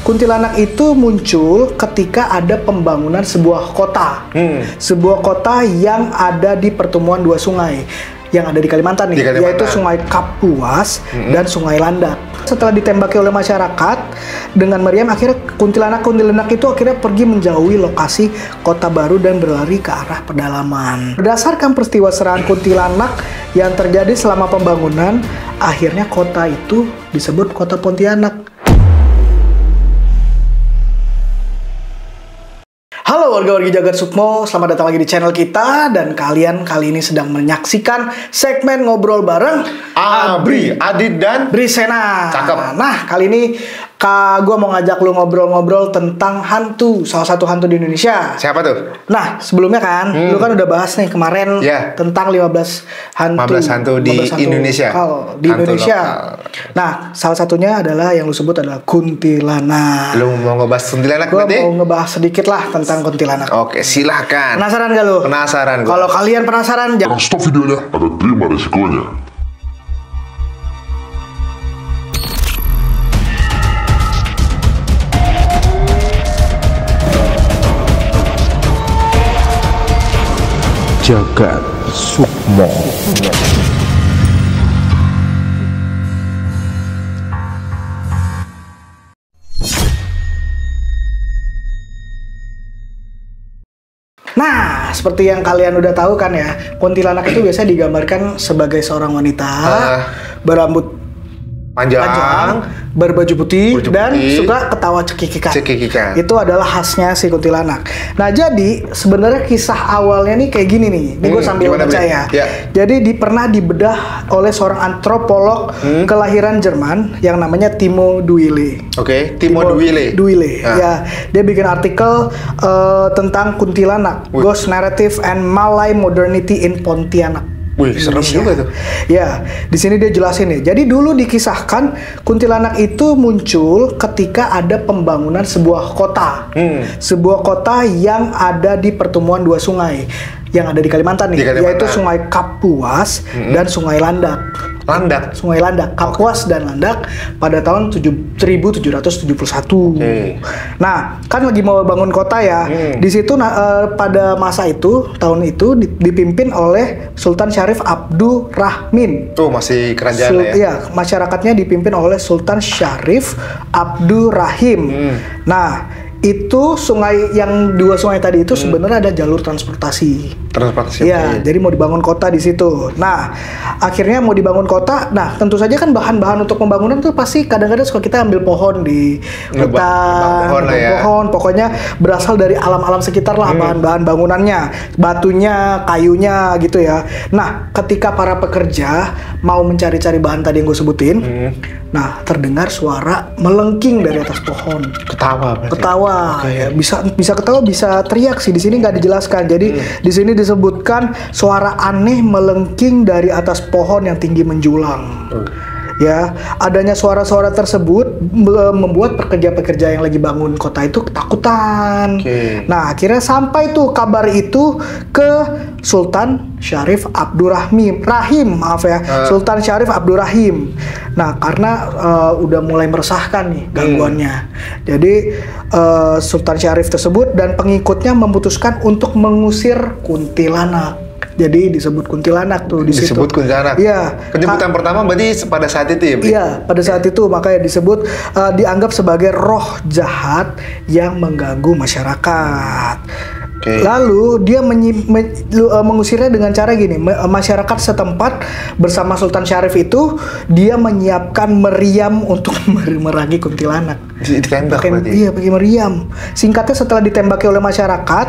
kuntilanak itu muncul ketika ada pembangunan sebuah kota. Sebuah kota yang ada di pertemuan dua sungai yang ada di Kalimantan nih, yaitu Sungai Kapuas dan Sungai Landak. Setelah ditembaki oleh masyarakat dengan meriam, akhirnya kuntilanak itu akhirnya pergi menjauhi lokasi kota baru dan berlari ke arah pedalaman. Berdasarkan peristiwa serangan kuntilanak yang terjadi selama pembangunan, akhirnya kota itu disebut Kota Pontianak. Halo warga-wargi Jagat Sukmo, selamat datang lagi di channel kita. Dan kalian kali ini sedang menyaksikan segmen ngobrol bareng Abri, Adit, dan Brisena. Cakep. Nah, kali ini gue mau ngajak lu ngobrol-ngobrol tentang hantu, salah satu hantu di Indonesia. Siapa tuh? Nah, sebelumnya kan, lu kan udah bahas nih kemarin tentang 15 hantu di Indonesia. Di Indonesia. Nah, salah satunya adalah yang lu sebut adalah kuntilanak. Lu mau ngebahas kuntilanak berarti? Gue mau ngebahas sedikit lah tentang kuntilanak. Oke, silahkan. Penasaran gak lu? Penasaran. Kalau kalian penasaran, jangan stop videonya, ada terima resikonya. Jagat Sukmo. Nah, seperti yang kalian udah tahu kan ya, kuntilanak itu biasanya digambarkan sebagai seorang wanita berambut panjang, berbaju putih, dan suka ketawa cekikikan. Itu adalah khasnya si kuntilanak. Nah, jadi sebenarnya kisah awalnya nih kayak gini nih. Ini gue sambil baca ya. Jadi pernah dibedah oleh seorang antropolog kelahiran Jerman yang namanya Timo Duille. Oke, Timo Duille. Ya, dia bikin artikel tentang kuntilanak, Ghost Narrative and Malay Modernity in Pontianak. Wih, serem juga tuh. Ya, di sini dia jelasin nih. Jadi dulu dikisahkan kuntilanak itu muncul ketika ada pembangunan sebuah kota. Sebuah kota yang ada di pertemuan dua sungai yang ada di Kalimantan nih, yaitu Sungai Kapuas dan Sungai Landak. Sungai Landak, Kapuas dan Landak pada tahun 1771. Nah, kan lagi mau bangun kota ya. Di situ pada masa itu, tahun itu dipimpin oleh Sultan Syarif Abdurrahim. Tuh masih kerajaan ya. Iya, masyarakatnya dipimpin oleh Sultan Syarif Abdurrahim. Nah, itu sungai yang dua sungai tadi itu sebenarnya ada jalur transportasi. Iya, jadi mau dibangun kota di situ. Nah, akhirnya mau dibangun kota. Nah, tentu saja kan bahan-bahan untuk pembangunan tuh pasti kadang-kadang suka kita ambil pohon di hutan, pohon, pokoknya berasal dari alam-alam sekitar lah bahan-bahan bangunannya, batunya, kayunya gitu ya. Nah, ketika para pekerja mau mencari-cari bahan tadi yang gue sebutin, nah terdengar suara melengking dari atas pohon. Ketawa. Ya, bisa ketawa, bisa teriak sih. Di sini nggak dijelaskan. Jadi di sini disebutkan suara aneh melengking dari atas pohon yang tinggi menjulang. Ya, adanya suara-suara tersebut membuat pekerja-pekerja yang lagi bangun kota itu ketakutan. Nah, akhirnya sampai tuh kabar itu ke Sultan Syarif Abdurrahim. Sultan Syarif Abdurrahim. Nah, karena udah mulai meresahkan nih gangguannya. Jadi Sultan Syarif tersebut dan pengikutnya memutuskan untuk mengusir kuntilanak. Jadi disebut kuntilanak tuh di situ. Disebut kuntilanak. Iya. Penyebutan pertama berarti pada saat itu ya? Iya, pada saat itu makanya disebut dianggap sebagai roh jahat yang mengganggu masyarakat. Lalu dia mengusirnya dengan cara gini, masyarakat setempat bersama Sultan Syarif itu dia menyiapkan meriam untuk merangi kuntilanak. Ditembak berarti? Iya, pakai meriam. Singkatnya setelah ditembaki oleh masyarakat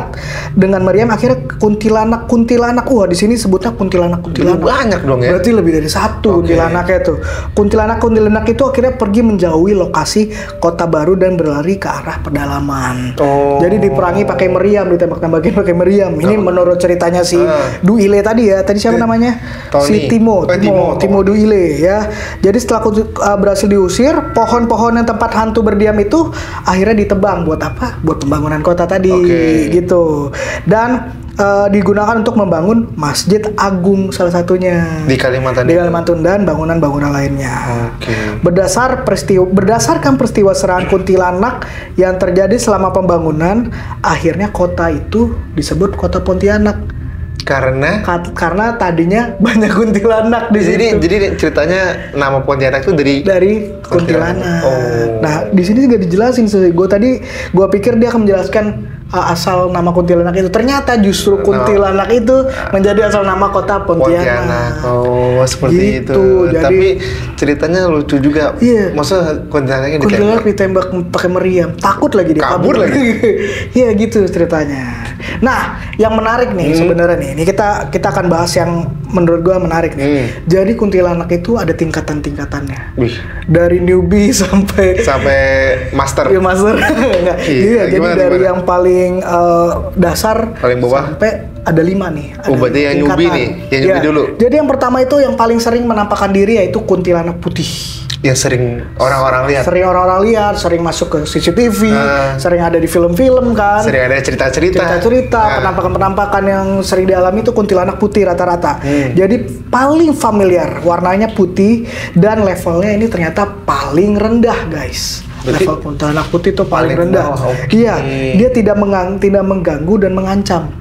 dengan meriam, akhirnya kuntilanak. Wah, di sini sebutnya kuntilanak. Banyak dong ya? Berarti lebih dari satu kuntilanaknya tuh. Kuntilanak itu akhirnya pergi menjauhi lokasi kota baru dan berlari ke arah pedalaman. Jadi diperangi pakai meriam, ditembak-tembakin pakai meriam. Ini menurut ceritanya si Duille tadi ya. Tadi siapa namanya? Si Timo Duille ya. Jadi setelah berhasil diusir, pohon-pohon yang tempat hantu berdiam itu akhirnya ditebang buat apa? Buat pembangunan kota tadi gitu. Dan digunakan untuk membangun Masjid Agung salah satunya Di Kalimantan. di Kalimantan dan bangunan-bangunan lainnya. Oke. Berdasarkan peristiwa serangan kuntilanak yang terjadi selama pembangunan, akhirnya kota itu disebut Kota Pontianak. Karena tadinya banyak kuntilanak di situ. Jadi ceritanya nama Pontianak itu dari kuntilanak. Oh. Nah, di sini juga dijelasin sih. Gue pikir dia akan menjelaskan asal nama kuntilanak itu. Ternyata justru kuntilanak itu menjadi asal nama kota Pontianak. Oh, seperti gitu, itu. jadi, tapi ceritanya lucu juga. Iya. Masa kuntilanaknya ditembak pakai meriam. Takut lagi dia kabur lagi. Iya gitu ceritanya. Nah, yang menarik nih sebenarnya nih. Ini kita akan bahas yang menurut gue menarik nih. Jadi kuntilanak itu ada tingkatan-tingkatannya. Dari newbie sampai master. Iya, master. Enggak. Iya, jadi dari yang paling dasar paling bawah sampai ada 5 nih. Berarti yang newbie nih, yang newbie dulu. Jadi yang pertama itu yang paling sering menampakkan diri yaitu kuntilanak putih. Yang sering orang-orang lihat. Sering masuk ke CCTV, sering ada di film-film kan. Sering ada cerita-cerita. Penampakan-penampakan yang sering dialami itu kuntilanak putih rata-rata. Jadi paling familiar, warnanya putih dan levelnya ini ternyata paling rendah, guys. Berarti level kuntilanak putih itu paling rendah. Iya, dia tidak mengganggu dan mengancam.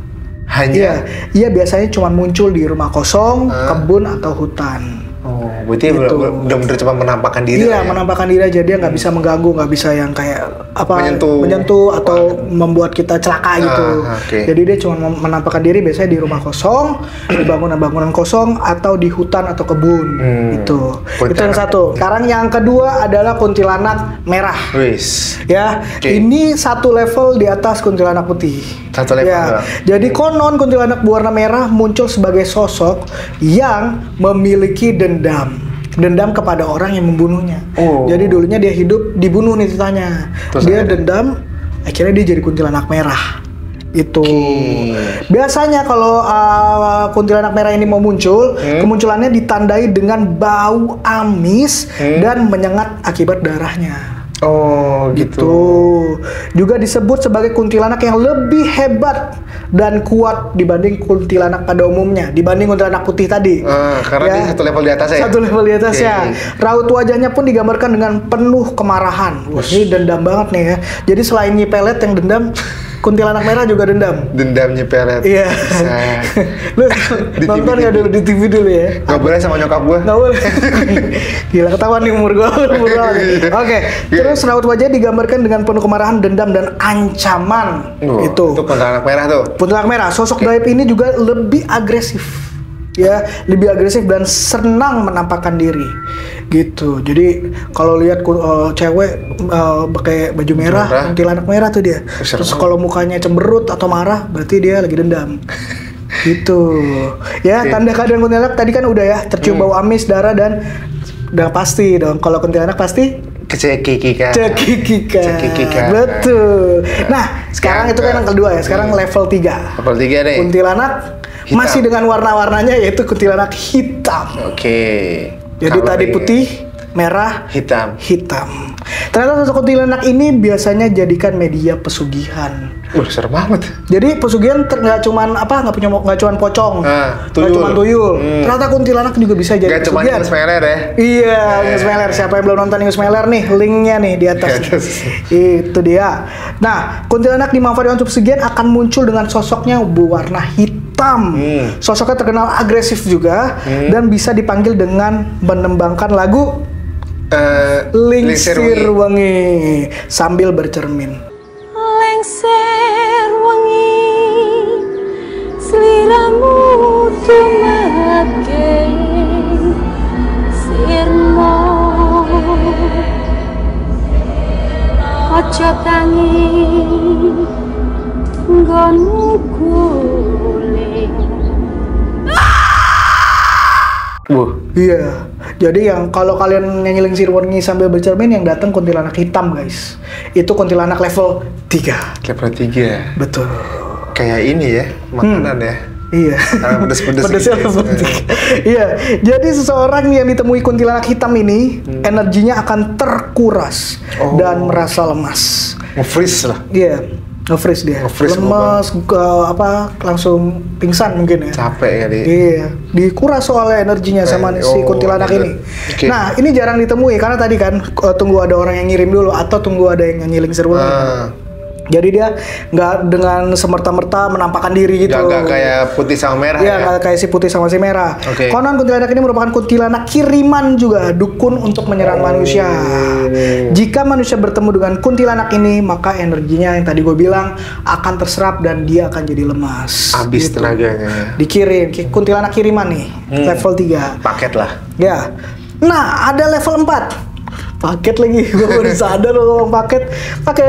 Iya, biasanya cuma muncul di rumah kosong, kebun atau hutan. Oh, berarti benar-benar cuma menampakkan diri. Iya, menampakkan diri aja, dia nggak bisa mengganggu, nggak bisa yang kayak menyentuh atau membuat kita celaka gitu. Jadi dia cuma menampakkan diri biasanya di rumah kosong, di bangunan-bangunan kosong atau di hutan atau kebun. Itu yang satu. Sekarang yang kedua adalah kuntilanak merah. Ya, ini satu level di atas kuntilanak putih. Satu level. Ya. Jadi konon kuntilanak berwarna merah muncul sebagai sosok yang memiliki dendam kepada orang yang membunuhnya. Jadi dulunya dia hidup dibunuh nih ceritanya. Dia dendam, akhirnya dia jadi kuntilanak merah. Itu. Biasanya kalau kuntilanak merah ini mau muncul, kemunculannya ditandai dengan bau amis dan menyengat akibat darahnya. Oh, gitu. Juga disebut sebagai kuntilanak yang lebih hebat dan kuat dibanding kuntilanak pada umumnya, dibanding kuntilanak putih tadi. Karena dia satu level di atas ya. Satu level di atasnya. Raut wajahnya pun digambarkan dengan penuh kemarahan. Wah, ini dendam banget nih ya. Jadi selain Nyipelet yang dendam, kuntilanak merah juga dendam. Dendam Nyipelet. Iya. Lu nonton nggak dulu di TV dulu ya? Gak boleh sama nyokap gue. Gak boleh. Gila, ketahuan nih umur gue. Oke. Terus raut wajah digambarkan dengan penuh kemarahan, dendam dan ancaman. Itu kuntilanak merah tuh. Kuntilanak merah. Sosok gaib ini juga lebih agresif. Ya, lebih agresif dan senang menampakkan diri. Gitu. Jadi kalau lihat cewek pakai baju merah, kuntilanak merah tuh dia. Terus kalau mukanya cemberut atau marah, berarti dia lagi dendam. Gitu. Ya, tanda keadaan kuntilanak tadi kan udah ya, tercium bau amis, darah dan udah pasti dong. Kalau kuntilanak pasti cekikikan. Betul. Nah, sekarang itu kan yang kedua ya. Sekarang level 3. Level 3 deh. Kuntilanak hitam. Masih dengan warna-warnanya yaitu kuntilanak hitam. Jadi tadi putih, merah, hitam. Ternyata sosok kuntilanak ini biasanya jadikan media pesugihan. Serem banget. Jadi pesugihan nggak cuman pocong, nggak cuman tuyul. Ternyata kuntilanak juga bisa jadi pesugihan. Nggak cuma Smeller ya? Iya, Smeller. Siapa yang belum nonton Smeller nih? Linknya nih di atas. Itu dia. Nah, kuntilanak dimanfaatkan untuk pesugihan akan muncul dengan sosoknya berwarna hitam. Sosoknya terkenal agresif juga dan bisa dipanggil dengan menembangkan lagu Lingsir Wengi sambil bercermin. Lengser wengi sliramu tumake sirmo aja tangi nggonmu guling. Iya. Jadi yang kalau kalian nyanyi Lingsir Wengi sambil bercermin, yang datang kuntilanak hitam, guys. Itu kuntilanak level 3. Level 3. Betul. Kayak ini ya, makanan ya. Iya. Pedesnya level 3. Iya. Jadi seseorang yang ditemui kuntilanak hitam ini, energinya akan terkuras dan merasa lemas. Nge-freeze lah. Iya. Nge-freeze dia. Nge-freeze Lemes, langsung pingsan mungkin ya. Capek kali. Iya, dikuras soalnya energinya sama si kuntilanak gitu. ini. Oke. Nah, ini jarang ditemui karena tadi kan tunggu ada orang yang ngirim dulu atau tunggu ada yang nyiling seruan. Jadi dia nggak dengan semerta-merta menampakkan diri gitu. Nggak kayak putih sama merah Iya, nggak kayak si putih sama si merah. Oke. Konon kuntilanak ini merupakan kuntilanak kiriman juga, dukun untuk menyerang manusia. Jika manusia bertemu dengan kuntilanak ini, maka energinya yang tadi gue bilang akan terserap dan dia akan jadi lemas. Habis Gitu. tenaganya. Dikirim, kuntilanak kiriman nih, level 3. Paket lah. Ya. Nah, ada level 4. Paket lagi, gue baru sadar lo ngomong paket. Oke,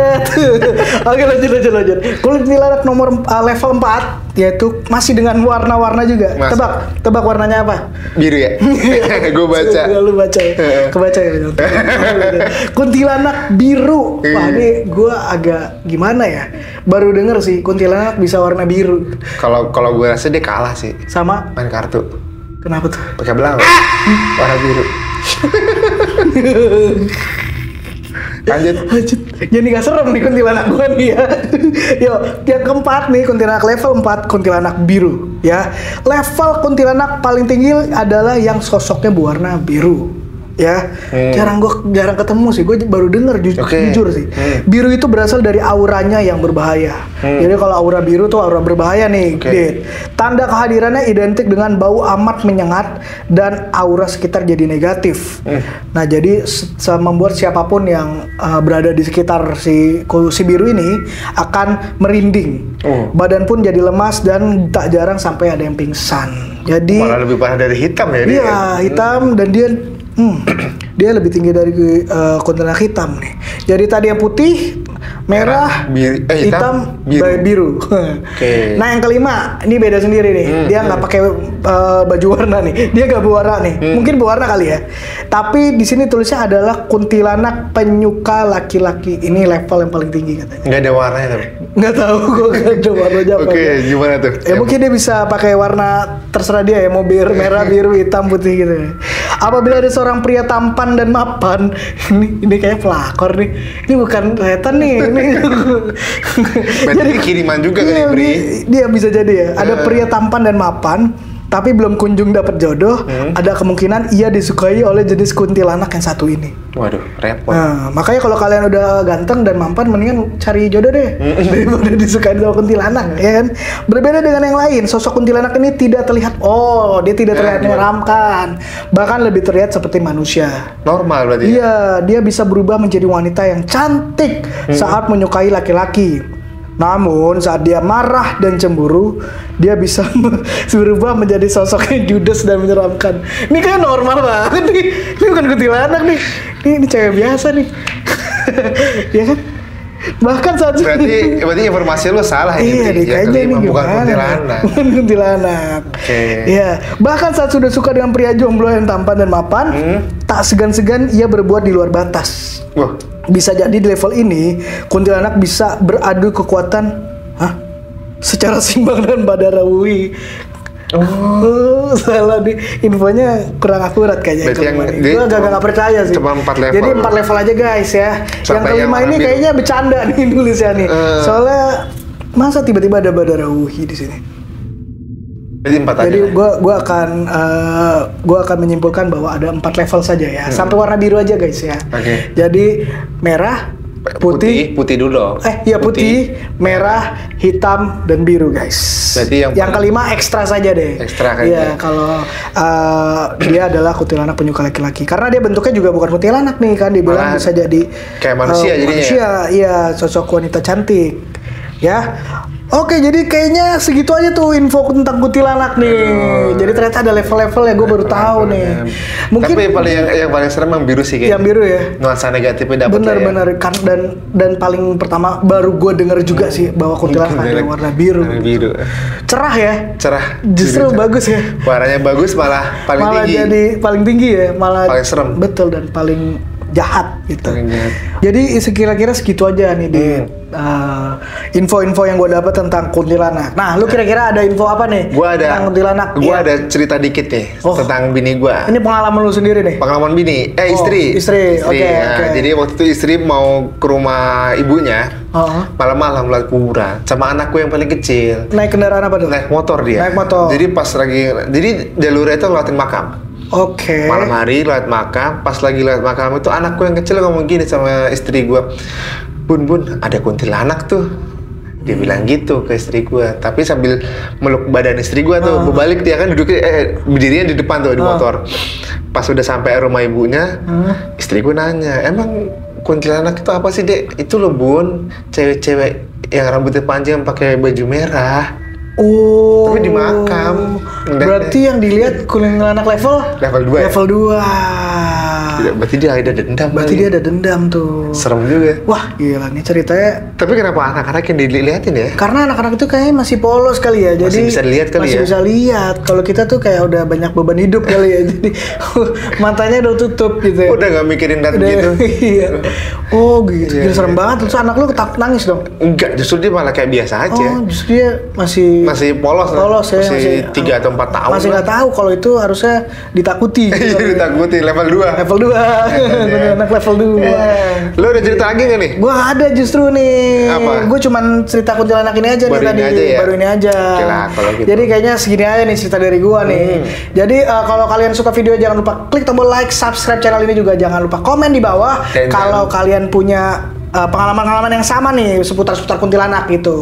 lanjut. Kuntilanak nomor level 4 yaitu masih dengan warna-warna juga. Mas. Tebak warnanya apa? Biru ya? Gue baca. Lu baca ya? Kebaca ya? Kuntilanak biru. Wah, ini gue agak gimana ya? Baru denger sih kuntilanak bisa warna biru. Kalau gue rasa dia kalah sih. Sama? Main kartu. Kenapa tuh? Pakai belang. Warna biru. Lanjut. Jadi gak serem nih kuntilanak gue nih ya. Yo, yang keempat nih kuntilanak level 4, kuntilanak biru ya. Level kuntilanak paling tinggi adalah yang sosoknya berwarna biru. Ya, jarang ketemu sih. Gue baru denger jujur sih. Biru itu berasal dari auranya yang berbahaya. Jadi kalau aura biru tuh aura berbahaya nih. Dit. Tanda kehadirannya identik dengan bau amat menyengat dan aura sekitar jadi negatif. Nah, jadi membuat siapapun yang berada di sekitar si biru ini akan merinding. Badan pun jadi lemas dan tak jarang sampai ada yang pingsan. Jadi malah lebih parah dari hitam ya dia. Iya, hitam dan dia lebih tinggi dari kuntilanak hitam nih. Jadi tadi yang putih, merah, hitam, biru. Nah, yang kelima, ini beda sendiri nih. Dia nggak pakai baju warna nih. Dia nggak berwarna nih. Mungkin berwarna kali ya. Tapi di sini tulisnya adalah kuntilanak penyuka laki-laki. Ini level yang paling tinggi katanya. Nggak ada warnanya tapi. Nggak tahu kok nggak ada warnanya apa. Oke, gimana tuh? Ya mungkin dia bisa pakai warna terserah dia ya, mau merah, biru, hitam, putih gitu. Apabila ada seorang pria tampan dan mapan, ini kayak pelakor nih. Ini bukan setan nih. Ini. Jadi kiriman juga kali Bri. Dia bisa jadi ya. Ada pria tampan dan mapan, tapi belum kunjung dapat jodoh. Ada kemungkinan ia disukai oleh jenis kuntilanak yang satu ini. Waduh, repot. Nah, makanya kalau kalian udah ganteng dan mampan, mendingan cari jodoh deh daripada disukai sama kuntilanak, ya kan? Berbeda dengan yang lain, sosok kuntilanak ini tidak terlihat, dia tidak terlihat menyeramkan, bahkan lebih terlihat seperti manusia. Normal berarti. Iya, dia bisa berubah menjadi wanita yang cantik saat menyukai laki-laki. Namun saat dia marah dan cemburu, dia bisa berubah menjadi sosok yang judes dan menyeramkan. Ini kayak normal banget nih. Ini bukan kuntilanak nih. Ini cewek biasa nih. Ya kan? Bahkan saat berarti informasi lu salah ini. Iya, kayaknya ini bukan kuntilanak. Bukan kuntilanak. Iya. Bahkan saat sudah suka dengan pria jomblo yang tampan dan mapan, tak segan-segan ia berbuat di luar batas. Wah. Bisa jadi di level ini kuntilanak bisa beradu kekuatan secara simbang dan badarawi. Salah nih, infonya kurang akurat kayaknya. Gue agak percaya sih. Cuma 4 level. Jadi 4 level aja guys ya. Yang kelima ini kayaknya bercanda nih nulisnya nih. Soalnya masa tiba-tiba ada badarawi di sini. Jadi gue akan menyimpulkan bahwa ada 4 level saja ya. Sampai warna biru aja guys ya. Jadi merah, putih dulu. Putih, merah, hitam dan biru guys. Berarti yang kelima ekstra saja deh. Ekstra kan. Iya, kalau dia adalah kuntilanak penyuka laki-laki. Karena dia bentuknya juga bukan kuntilanak nih kan, dibilang bisa jadi kayak manusia jadinya. Manusia, iya, sosok wanita cantik. Ya. Oke, jadi kayaknya segitu aja tuh info tentang kuntilanak nih. Jadi ternyata ada level-level ya, gue baru tahu nih. Mungkin tapi yang paling serem yang biru sih kayaknya. Yang biru ya. Nuansa negatifnya dapat. Bener. Dan paling pertama baru gue denger juga sih bahwa kuntilanak ada warna biru. Cerah ya. Cerah. Justru bagus ya. Warnanya bagus malah paling tinggi. Malah jadi paling tinggi ya. Malah paling serem. Betul, dan paling jahat gitu. Orang jahat. Jadi kira-kira segitu aja nih di info-info yang gue dapat tentang kuntilanak. Nah, lu kira-kira ada info apa nih tentang kuntilanak? Gua ada cerita dikit nih tentang bini gua. Ini pengalaman lu sendiri nih? Pengalaman bini, istri. Oke. Jadi waktu itu istri mau ke rumah ibunya, malam-malam lewat kuburan sama anakku yang paling kecil. Naik kendaraan apa tuh? Naik motor dia. Naik motor. Jadi pas jadi jalurnya itu lewatin makam. Oke. Malam hari lewat makam, pas lagi lewat makam itu anakku yang kecil ngomong gini sama istri gua, Bun, ada kuntilanak tuh. Dia bilang gitu ke istri gua, tapi sambil meluk badan istri gua tuh, berbalik dia kan duduknya, berdirinya di depan tuh di motor. Pas udah sampai rumah ibunya, istri gua nanya, emang kuntilanak itu apa sih, Dek? Itu loh, Bun, cewek-cewek yang rambutnya panjang pakai baju merah. Oh. Tapi di makam. Berarti yang dilihat kuntilanak level 2. Level 2. Tidak, berarti dia ada dendam. Berarti dia ada dendam tuh. Serem juga. Wah, gila nih ceritanya. Tapi kenapa anak-anak yang dilihatin ya? Karena anak-anak itu kayaknya masih polos kali ya. Jadi masih bisa dilihat kali masih ya. bisa lihat. Kalau kita tuh kayak udah banyak beban hidup kali ya. Jadi matanya udah tutup gitu ya. Udah nggak mikirin dan gitu. Iya. Oh gitu. Gila, serem banget. Terus anak lu ketakut nangis dong? Enggak, justru dia malah kayak biasa aja. Oh, justru dia masih polos ya. Masih 3 atau 4 tahun. Masih nggak tahu kalau itu harusnya ditakuti. Iya, ditakuti level 2. Level 2. Anak level 2. Lu ada cerita lagi nggak nih? Gua ada justru nih. Apa? Gue cuman cerita kuntilanak ini aja Baru nih ini tadi. aja ya? Baru ini aja. Oke lah, kalau gitu. Jadi kayaknya segini aja nih cerita dari gua nih. Jadi kalau kalian suka video jangan lupa klik tombol like, subscribe channel ini juga jangan lupa komen di bawah. Dan Kalau kalian punya pengalaman-pengalaman yang sama nih seputar-seputar kuntilanak gitu.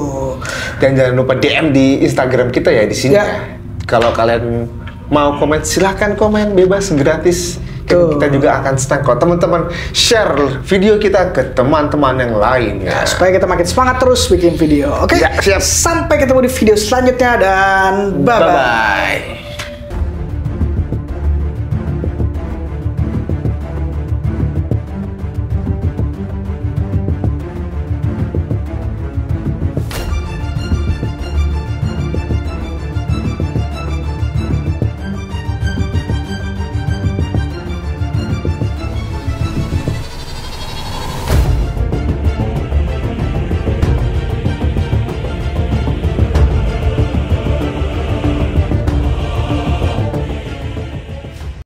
Dan jangan lupa DM di Instagram kita ya di sini. Ya. Kalau kalian mau komen silahkan komen bebas gratis. Tuh. Kita juga akan senang kok teman-teman share video kita ke teman-teman yang lain ya. Supaya kita makin semangat terus bikin video. Oke? Ya, siap. Sampai ketemu di video selanjutnya dan bye-bye. Bye-bye.